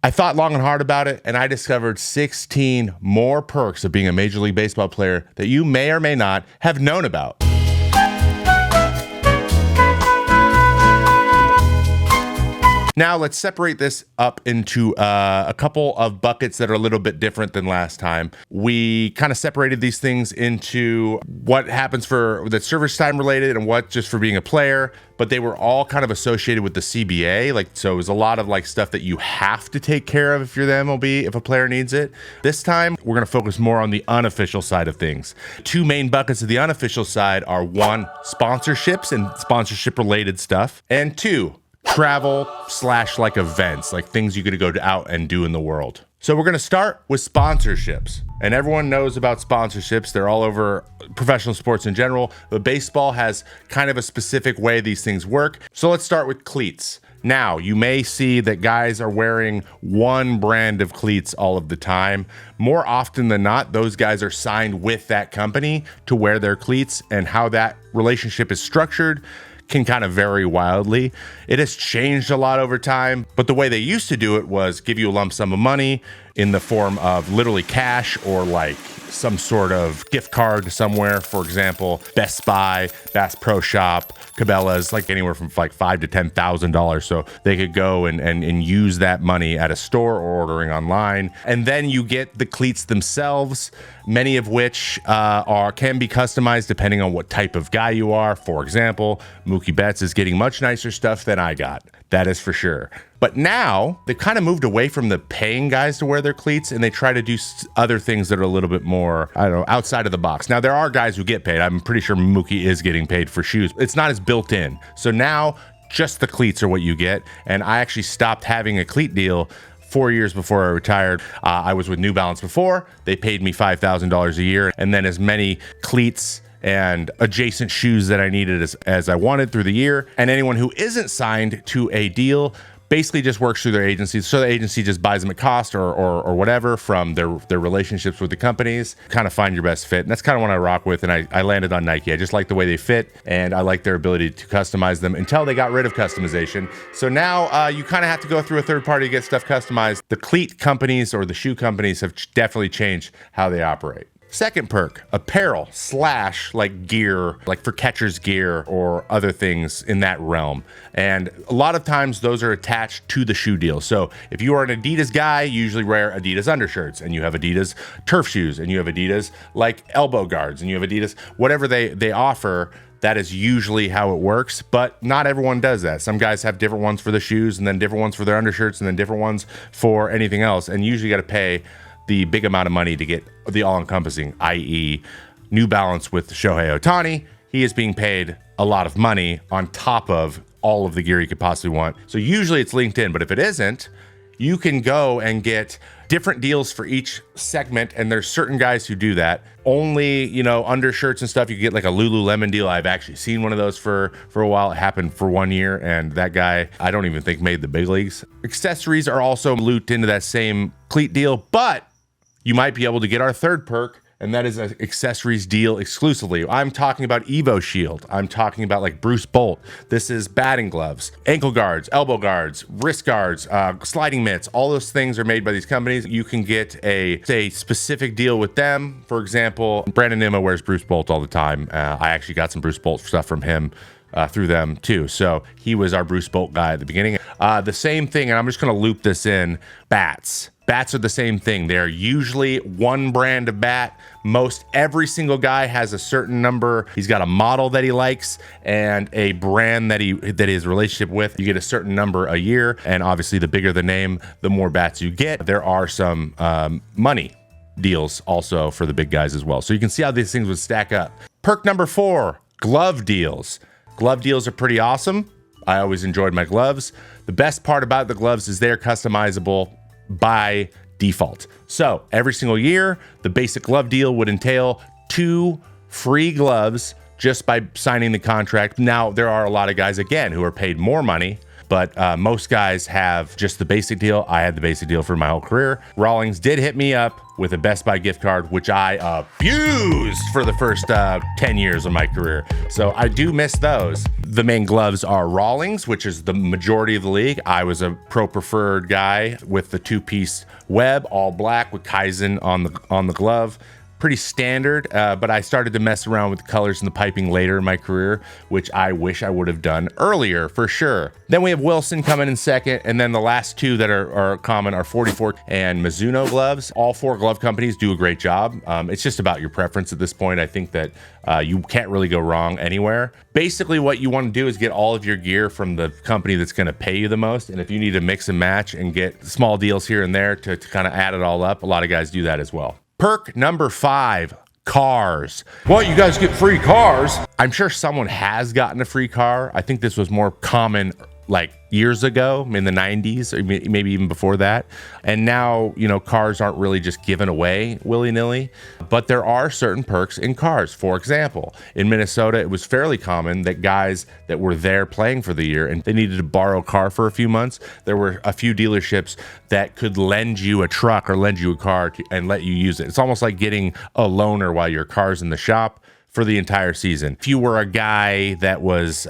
I thought long and hard about it, and I discovered 16 more perks of being a Major League Baseball player that you may or may not have known about. Now let's separate this up into a couple of buckets that are a little bit different than last time. We kind of separated these things into what happens for the service time related and what just for being a player, but they were all kind of associated with the CBA. So it was a lot of stuff that you have to take care of if you're the MLB, if a player needs it. This time, we're going to focus more on the unofficial side of things. Two main buckets of the unofficial side are one, sponsorships and sponsorship related stuff, and two, travel / events, things you could go out and do in the world. So we're going to start with sponsorships. And everyone knows about sponsorships. They're all over professional sports in general, but baseball has kind of a specific way these things work. So let's start with cleats. Now, you may see that guys are wearing one brand of cleats all of the time. More often than not, those guys are signed with that company to wear their cleats, and how that relationship is structured can kind of vary wildly. It has changed a lot over time, but the way they used to do it was give you a lump sum of money in the form of literally cash or some sort of gift card somewhere. For example, Best Buy, Bass Pro Shop, Cabela's, anywhere from $5,000 to $10,000. So they could go and use that money at a store or ordering online. And then you get the cleats themselves, many of which can be customized depending on what type of guy you are. For example, Mookie Betts is getting much nicer stuff than I got. That is for sure. But now they've kind of moved away from the paying guys to wear their cleats, and they try to do other things that are a little bit more, outside of the box. Now, there are guys who get paid. I'm pretty sure Mookie is getting paid for shoes. It's not as built in. So now just the cleats are what you get. And I actually stopped having a cleat deal 4 years before I retired. I was with New Balance before. They paid me $5,000 a year, and then as many cleats and adjacent shoes that I needed as I wanted through the year. And anyone who isn't signed to a deal basically just works through their agency. So the agency just buys them at cost or whatever from their relationships with the companies. Kind of find your best fit. And that's kind of what I rock with. And I landed on Nike. I just like the way they fit, and I like their ability to customize them until they got rid of customization. So now you kind of have to go through a third party to get stuff customized. The cleat companies or the shoe companies have definitely changed how they operate. Second perk, apparel / gear, for catcher's gear or other things in that realm. And a lot of times those are attached to the shoe deal. So if you are an Adidas guy, you usually wear Adidas undershirts, and you have Adidas turf shoes, and you have Adidas elbow guards, and you have Adidas, whatever they offer. That is usually how it works, but not everyone does that. Some guys have different ones for the shoes, and then different ones for their undershirts, and then different ones for anything else. And usually you got to pay the big amount of money to get the all-encompassing, i.e. New Balance with Shohei Ohtani. He is being paid a lot of money on top of all of the gear you could possibly want. So usually it's linked in, but if it isn't, you can go and get different deals for each segment, and there's certain guys who do that. Only, undershirts and stuff, you get a Lululemon deal. I've actually seen one of those for a while. It happened for 1 year, and that guy, I don't even think made the big leagues. Accessories are also looped into that same cleat deal, but you might be able to get our third perk, and that is an accessories deal exclusively. I'm talking about Evo Shield. I'm talking about Bruce Bolt. This is batting gloves, ankle guards, elbow guards, wrist guards, sliding mitts. All those things are made by these companies. You can get a specific deal with them. For example, Brandon Nimmo wears Bruce Bolt all the time. I actually got some Bruce Bolt stuff from him through them too. So he was our Bruce Bolt guy at the beginning. The same thing, and I'm just going to loop this in, bats. Bats are the same thing. They're usually one brand of bat. Most every single guy has a certain number. He's got a model that he likes and a brand that his relationship with. You get a certain number a year, and obviously the bigger the name, the more bats you get. There are some money deals also for the big guys as well. So you can see how these things would stack up. Perk number 4, glove deals. Glove deals are pretty awesome. I always enjoyed my gloves. The best part about the gloves is they're customizable by default. So every single year, the basic glove deal would entail 2 free gloves just by signing the contract. Now, there are a lot of guys, again, who are paid more money but most guys have just the basic deal. I had the basic deal for my whole career. Rawlings did hit me up with a Best Buy gift card, which I abused for the first 10 years of my career. So I do miss those. The main gloves are Rawlings, which is the majority of the league. I was a pro preferred guy with the 2-piece web, all black with Kaizen on the glove. Pretty standard, but I started to mess around with the colors and the piping later in my career, which I wish I would have done earlier for sure. Then we have Wilson coming in second, and then the last two that are common are 44 and Mizuno gloves. All four glove companies do a great job. It's just about your preference at this point. I think that you can't really go wrong anywhere. Basically, what you want to do is get all of your gear from the company that's going to pay you the most, and if you need to mix and match and get small deals here and there to kind of add it all up, a lot of guys do that as well. Perk number 5, cars. Well, you guys get free cars. I'm sure someone has gotten a free car. I think this was more common like years ago in the 90s, or maybe even before that. And now, cars aren't really just given away willy-nilly, but there are certain perks in cars. For example, in Minnesota, it was fairly common that guys that were there playing for the year and they needed to borrow a car for a few months, there were a few dealerships that could lend you a truck or lend you a car and let you use it. It's almost like getting a loaner while your car's in the shop for the entire season. If you were a guy that was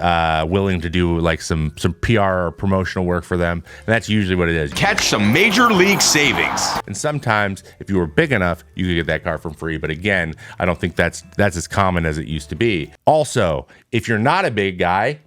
willing to do like some PR or promotional work for them, and that's usually what it is. Catch some major league savings. And sometimes if you were big enough, you could get that car for free. But again, I don't think that's as common as it used to be. Also, if you're not a big guy,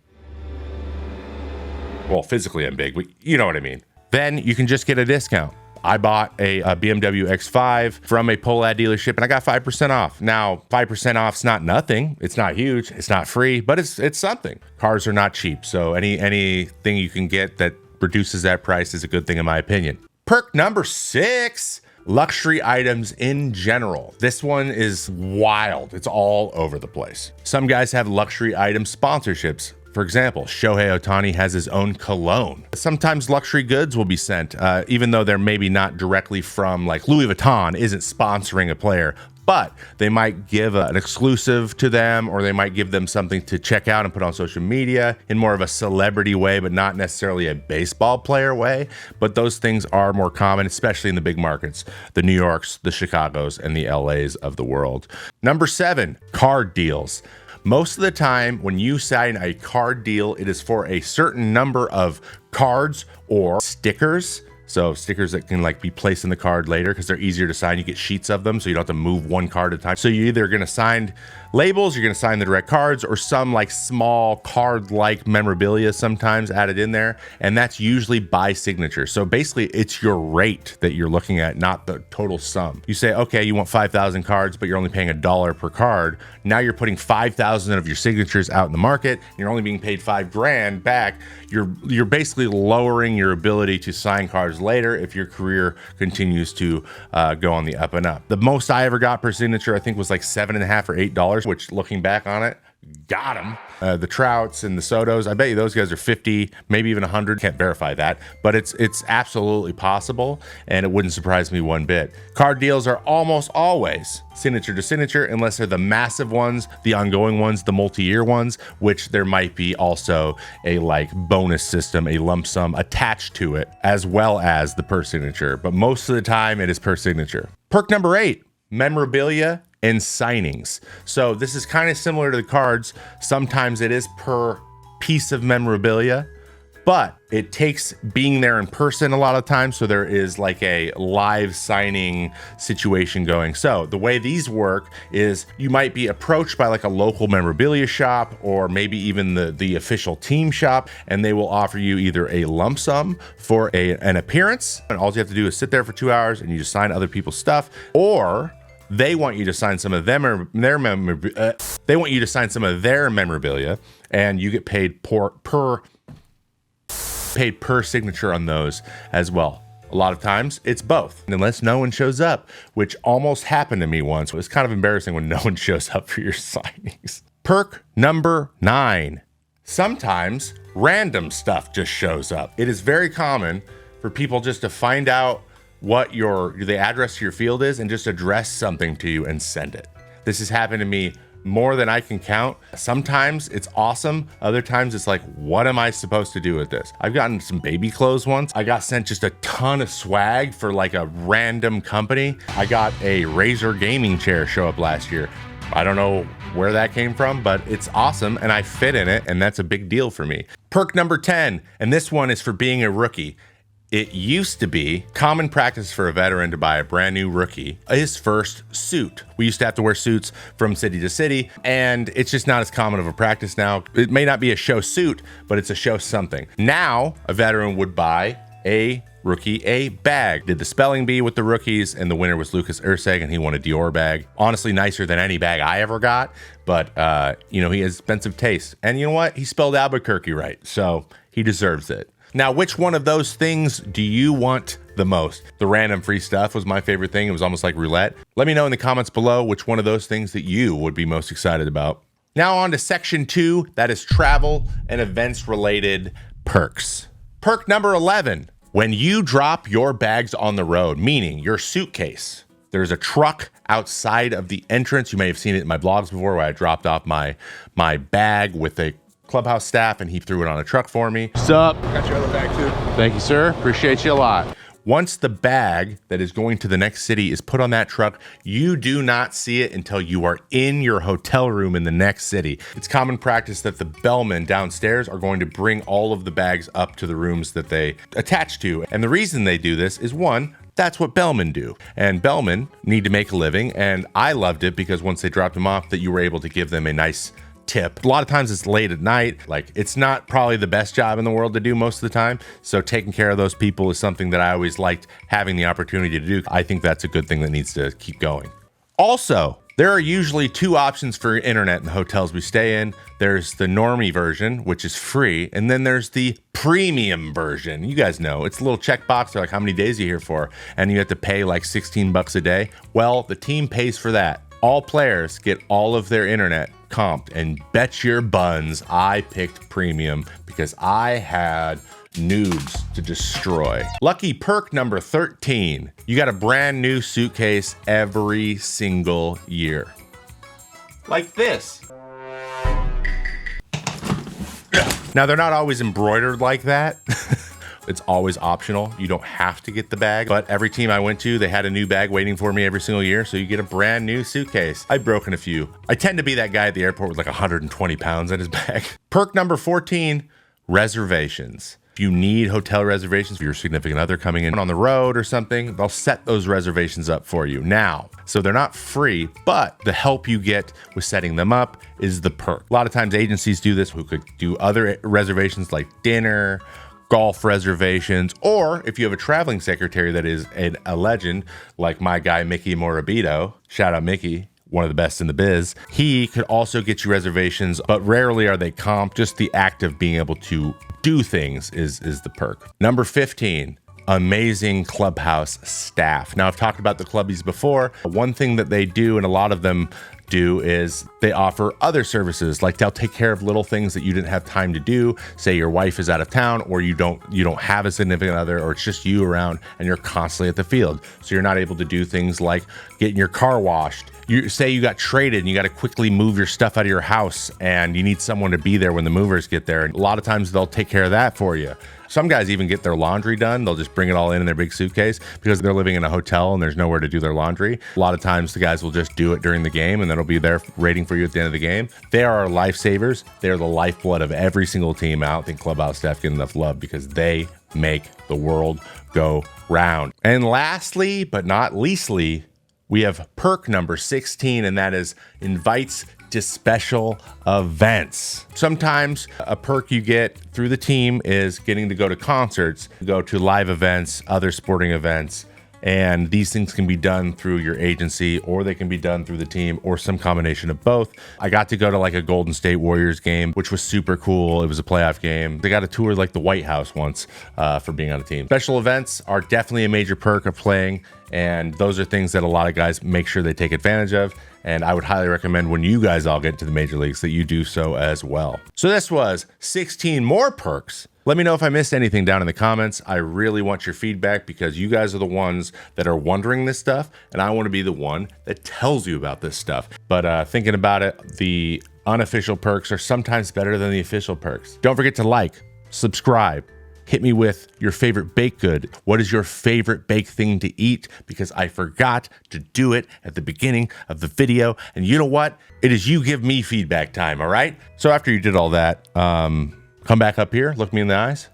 well, physically I'm big, but you know what I mean, then you can just get a discount. I bought a BMW X5 from a Polad dealership and I got 5% off. Now, 5% off's not nothing. It's not huge. It's not free, but it's something. Cars are not cheap. So anything you can get that reduces that price is a good thing in my opinion. Perk number 6, luxury items in general. This one is wild. It's all over the place. Some guys have luxury item sponsorships. For example, Shohei Ohtani has his own cologne. Sometimes luxury goods will be sent, even though they're maybe not directly from, like Louis Vuitton isn't sponsoring a player, but they might give an exclusive to them, or they might give them something to check out and put on social media in more of a celebrity way, but not necessarily a baseball player way. But those things are more common, especially in the big markets, the New Yorks, the Chicagos, and the LAs of the world. Number 7, card deals. Most of the time when you sign a card deal, it is for a certain number of cards or stickers. So stickers that can like be placed in the card later because they're easier to sign. You get sheets of them, so you don't have to move one card at a time. So you're either going to sign labels, you're going to sign the direct cards, or some like small card-like memorabilia sometimes added in there. And that's usually by signature. So basically it's your rate that you're looking at, not the total sum. You say, okay, you want 5,000 cards, but you're only paying $1 per card. Now you're putting 5,000 of your signatures out in the market. You're only being paid $5,000 back. You're basically lowering your ability to sign cards later if your career continues to go on the up and up. The most I ever got per signature, I think, was like $7.50 or $8, which looking back on it, got them. The Trouts and the Sotos, I bet you those guys are 50, maybe even 100. Can't verify that, but it's absolutely possible, and it wouldn't surprise me one bit. Card deals are almost always signature to signature, unless they're the massive ones, the ongoing ones, the multi-year ones, which there might be also a like bonus system, a lump sum attached to it, as well as the per signature. But most of the time it is per signature. Perk number 8, memorabilia and signings. So this is kind of similar to the cards. Sometimes it is per piece of memorabilia, but it takes being there in person a lot of times. So there is like a live signing situation going. So the way these work is you might be approached by like a local memorabilia shop, or maybe even the official team shop, and they will offer you either a lump sum for an appearance, and all you have to do is sit there for 2 hours and you just sign other people's stuff, or they want you to sign some of their memorabilia, and you get paid per signature on those as well. A lot of times it's both, unless no one shows up, which almost happened to me once. It was kind of embarrassing when no one shows up for your signings. Perk number 9. Sometimes random stuff just shows up. It is very common for people just to find out what the address to your field is and just address something to you and send it. This has happened to me more than I can count. Sometimes it's awesome. Other times it's like, what am I supposed to do with this? I've gotten some baby clothes once. I got sent just a ton of swag for like a random company. I got a Razer gaming chair show up last year. I don't know where that came from, but it's awesome and I fit in it, and that's a big deal for me. Perk number 10, and this one is for being a rookie. It used to be common practice for a veteran to buy a brand new rookie his first suit. We used to have to wear suits from city to city, and it's just not as common of a practice now. It may not be a show suit, but it's a show something. Now, a veteran would buy a rookie a bag. Did the spelling bee with the rookies, and the winner was Lucas Urseg, and he won a Dior bag. Honestly, nicer than any bag I ever got, but he has expensive taste. And you know what? He spelled Albuquerque right, so he deserves it. Now, which one of those things do you want the most? The random free stuff was my favorite thing. It was almost like roulette. Let me know in the comments below which one of those things that you would be most excited about. Now on to section 2, that is travel and events related perks. Perk number 11, when you drop your bags on the road, meaning your suitcase, there's a truck outside of the entrance. You may have seen it in my blogs before where I dropped off my bag with a clubhouse staff and he threw it on a truck for me. What's up? Got your other bag too. Thank you, sir. Appreciate you a lot. Once the bag that is going to the next city is put on that truck, you do not see it until you are in your hotel room in the next city. It's common practice that the bellmen downstairs are going to bring all of the bags up to the rooms that they attach to. And the reason they do this is, one, that's what bellmen do. And bellmen need to make a living. And I loved it because once they dropped them off, that you were able to give them a nice tip. A lot of times it's late at night. Like, it's not probably the best job in the world to do most of the time. So taking care of those people is something that I always liked having the opportunity to do. I think that's a good thing that needs to keep going. Also, there are usually 2 options for internet in the hotels we stay in. There's the normie version, which is free, and then there's the premium version. You guys know, it's a little checkbox. They're like, how many days are you here for? And you have to pay like 16 bucks a day. Well, the team pays for that. All players get all of their internet comped, and bet your buns I picked premium because I had noobs to destroy. Lucky perk number 13. You got a brand new suitcase every single year. Like this. Now, they're not always embroidered like that. It's always optional. You don't have to get the bag, but every team I went to, they had a new bag waiting for me every single year. So you get a brand new suitcase. I've broken a few. I tend to be that guy at the airport with like 120 pounds in his bag. Perk number 14, reservations. If you need hotel reservations for your significant other coming in on the road or something, they'll set those reservations up for you now. So they're not free, but the help you get with setting them up is the perk. A lot of times agencies do this who could do other reservations like dinner, golf reservations, or if you have a traveling secretary that is a legend, like my guy, Mickey Morabito, shout out Mickey, one of the best in the biz, he could also get you reservations, but rarely are they comp. Just the act of being able to do things is the perk. Number 15, amazing clubhouse staff. Now, I've talked about the clubbies before. One thing that they do, and a lot of them do, is they offer other services. Like, they'll take care of little things that you didn't have time to do. Say your wife is out of town, or you don't have a significant other, or it's just you around and you're constantly at the field. So you're not able to do things like getting your car washed. You say you got traded and you got to quickly move your stuff out of your house and you need someone to be there when the movers get there. And a lot of times they'll take care of that for you. Some guys even get their laundry done. They'll just bring it all in their big suitcase because they're living in a hotel and there's nowhere to do their laundry. A lot of times the guys will just do it during the game and then it'll be there waiting for you at the end of the game. They are our lifesavers. They're the lifeblood of every single team. I don't think clubhouse staff get enough love because they make the world go round. And lastly, but not leastly, we have perk number 16, and that is invites to special events. Sometimes a perk you get through the team is getting to go to concerts, go to live events, other sporting events, and these things can be done through your agency or they can be done through the team or some combination of both. I got to go to like a Golden State Warriors game, which was super cool. It was a playoff game. They got a tour like the White House once for being on a team. Special events are definitely a major perk of playing, and those are things that a lot of guys make sure they take advantage of. And I would highly recommend when you guys all get to the major leagues that you do so as well. So this was 16 more perks. Let me know if I missed anything down in the comments. I really want your feedback because you guys are the ones that are wondering this stuff, and I want to be the one that tells you about this stuff. But thinking about it, the unofficial perks are sometimes better than the official perks. Don't forget to like, subscribe, hit me with your favorite baked good. What is your favorite baked thing to eat? Because I forgot to do it at the beginning of the video. And you know what? It is you give me feedback time, all right? So after you did all that, come back up here, look me in the eyes.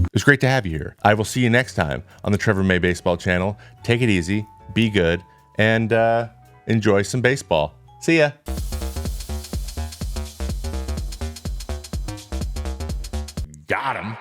It was great to have you here. I will see you next time on the Trevor May Baseball channel. Take it easy, be good, and enjoy some baseball. See ya. Got him.